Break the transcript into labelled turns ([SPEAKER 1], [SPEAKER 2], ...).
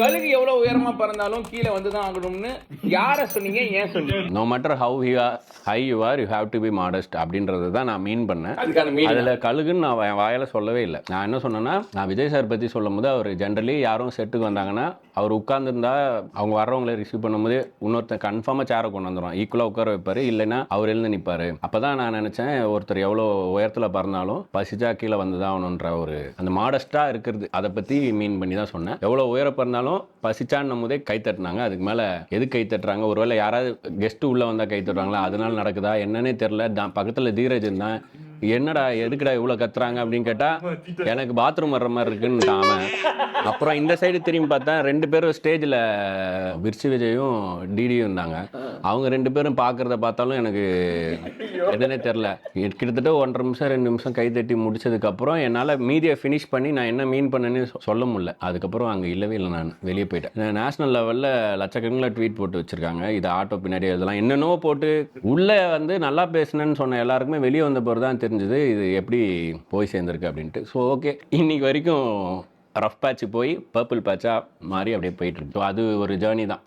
[SPEAKER 1] கழுகு எவ்வளவு உயரமா பறந்தாலும் கீழே வந்துதான் ஆகணும்னு யார சொன்னீங்க, ஏன் சொன்னீங்க?
[SPEAKER 2] No matter how high you are you have to be modest அப்படின்றது தான் நான் மீன் பண்ணேன்.
[SPEAKER 1] அதுக்கான மீனிங்
[SPEAKER 2] அதில் கழுகுன்னு நான் வாயால் சொல்லவே இல்லை. நான் என்ன சொன்னேன்னா, நான் விஜய் சார் பற்றி சொல்லும் போது அவர் ஜென்ரலி யாரும் செட்டுக்கு வந்தாங்கன்னா அவர் உட்காந்துருந்தா அவங்க வர்றவங்களை ரிசீவ் பண்ணும்போது இன்னொருத்தர் கன்ஃபார்மாக சேரை கொண்டு வந்துடும், ஈக்குவலாக உட்கார வைப்பார், இல்லைன்னா அவர் எழுந்து நிற்பார். அப்போ தான் நான் நினச்சேன் ஒருத்தர் எவ்வளோ உயரத்தில் பறந்தாலும் பசிச்சா கீழே வந்து தான் ஆகணுன்ற ஒரு அந்த மாடஸ்ட்டாக இருக்கிறது, அதை பற்றி மீன் பண்ணி தான் சொன்னேன். எவ்வளோ உயர பிறந்தாலும் பசிச்சான்னும் போதே கை தட்டினாங்க. அதுக்கு மேலே எது கை தட்டுறாங்க, ஒருவேளை யாராவது கெஸ்ட்டு உள்ளே வந்தால் கை தட்டுறாங்களா, அதனால நடக்குதா என்னன்னே தெரில. பக்கத்தில் தீரஜ் இருந்தான், என்னடா எதுக்குடா இவ்வளோ கத்துறாங்க அப்படின்னு கேட்டால் எனக்கு பாத்ரூம் வர்ற மாதிரி இருக்குன்னு அவன். அப்புறம் இந்த சைடு திரும்பி பார்த்தா 2 பேரும் ஸ்டேஜில் விர்ச்சி விஜயும் டிடியும் இருந்தாங்க. அவங்க 2 பேரும் பார்க்குறத பார்த்தாலும் எனக்கு எதுனே தெரில. கிட்டத்தட்ட 1.5 நிமிஷம் 2 நிமிஷம் கை தட்டி முடிச்சதுக்கப்புறம் என்னால் மீதியை ஃபினிஷ் பண்ணி நான் என்ன மீன் பண்ணேன்னு சொல்ல முடியல. அதுக்கப்புறம் அங்கே இல்லவே இல்லை, நான் வெளியே போயிட்டேன். நேஷனல் லெவலில் லட்சக்கணக்கில் ட்வீட் போட்டு வச்சுருக்காங்க, இது ஆட்டோ பின்னாடி இதெல்லாம் என்னென்னவோ போட்டு உள்ளே வந்து நல்லா பேசுனேன்னு சொன்ன எல்லாருக்குமே வெளியே வந்த பிறகு தான் தெரிஞ்சது இது எப்படி போய் சேர்ந்துருக்கு அப்படின்ட்டு. ஸோ ஓகே, இன்னைக்கு வரைக்கும் ரஃப் பேட்ச் போய் பர்பிள் பேட்சாக மாறி அப்படியே போயிட்டு இருக்கு. ஸோ அது ஒரு ஜேர்னி தான்.